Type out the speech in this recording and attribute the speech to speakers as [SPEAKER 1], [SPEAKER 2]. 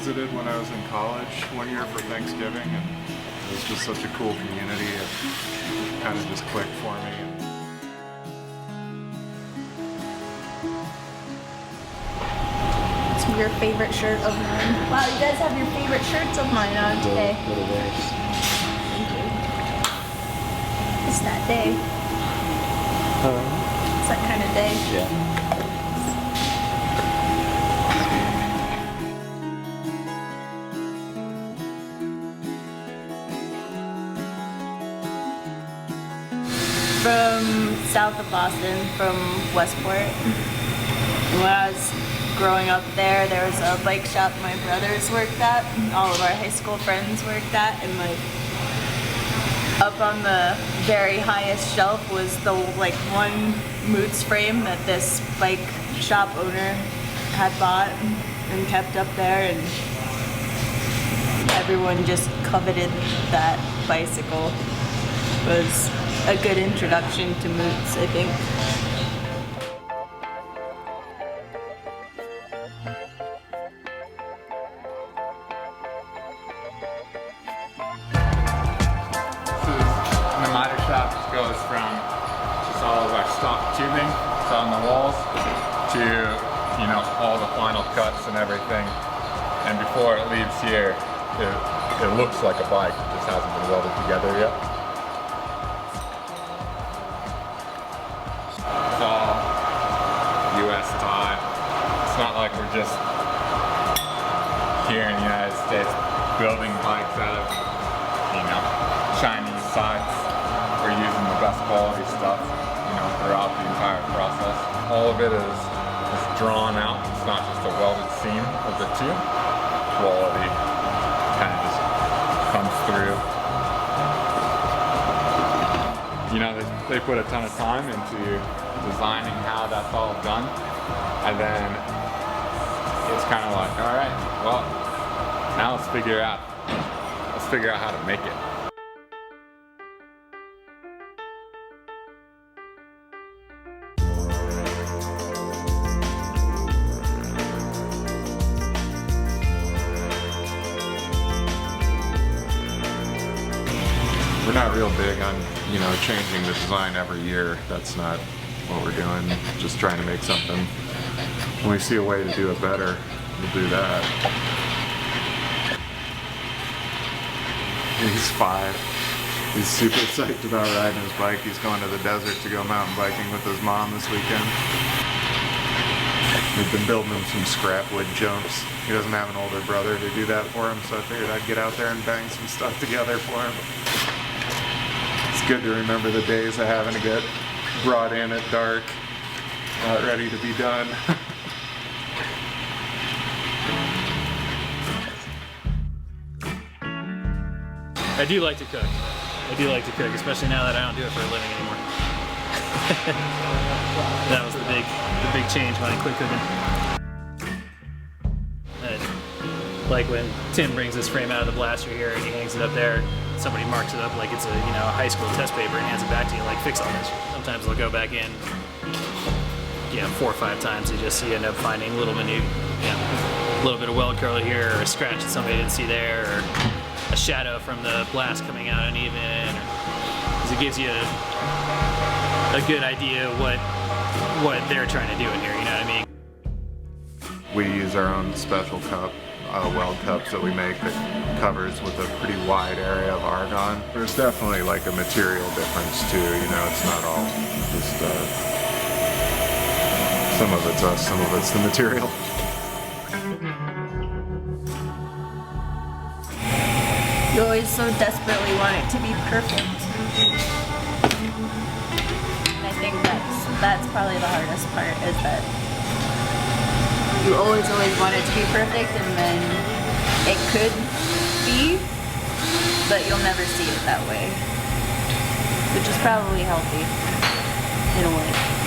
[SPEAKER 1] visited when I was in college one year for Thanksgiving, and it was just such a cool community. It kind of just clicked for me.
[SPEAKER 2] What's your favorite shirt of mine? Wow, you guys have your favorite shirts of mine on today.
[SPEAKER 3] Little waves.
[SPEAKER 2] Thank you. It's that day. It's that kind of day.
[SPEAKER 3] Yeah.
[SPEAKER 2] From south of Boston, from Westport. When I was growing up there was a bike shop my brothers worked at. All of our high school friends worked at, and like up on the very highest shelf was the like one Moots frame that this bike shop owner had bought and kept up there, and everyone just coveted that bicycle. It was a good introduction to Moots, I think.
[SPEAKER 1] The miter shop goes from just all of our stock tubing, it's on the walls, to, you know, all the final cuts and everything. And before it leaves here, it looks like a bike, it just hasn't been welded together yet. It's all US taught. It's not like we're just here in the United States building bikes out of, you know, Chinese sites. We're using the best quality stuff, you know, throughout the entire process. All of it is drawn out. It's not just a welded seam of the two. Quality kind of just comes through. You know, they put a ton of time into designing how that's all done, and then it's kind of like, all right, well, now let's figure out how to make it. We're not real big on, you know, changing the design every year. That's not what we're doing. Just trying to make something. When we see a way to do it better, we'll do that. He's 5. He's super psyched about riding his bike. He's going to the desert to go mountain biking with his mom this weekend. We've been building him some scrap wood jumps. He doesn't have an older brother to do that for him, so I figured I'd get out there and bang some stuff together for him. It's good to remember the days of having to get brought in at dark, not ready to be done.
[SPEAKER 4] I do like to cook. I do like to cook, especially now that I don't do it for a living anymore. That was the big change when I quit cooking. Like when Tim brings this frame out of the blaster here and he hangs it up there, somebody marks it up like it's a, you know, a high school test paper and hands it back to you like, fix all this. Sometimes they'll go back in, you know, 4 or 5 times and just you end up finding little minute, you know, a little bit of weld curl here, or a scratch that somebody didn't see there, or a shadow from the blast coming out uneven, because it gives you a good idea what they're trying to do in here, you know what I mean?
[SPEAKER 1] We use our own special cup, weld cups that we make that covers with a pretty wide area of argon. There's definitely like a material difference too, you know, it's not all just, some of it's us, some of it's the material.
[SPEAKER 2] You always so desperately want it to be perfect. And I think that's probably the hardest part, is that you always want it to be perfect, and then it could be, but you'll never see it that way. Which is probably healthy, in a way.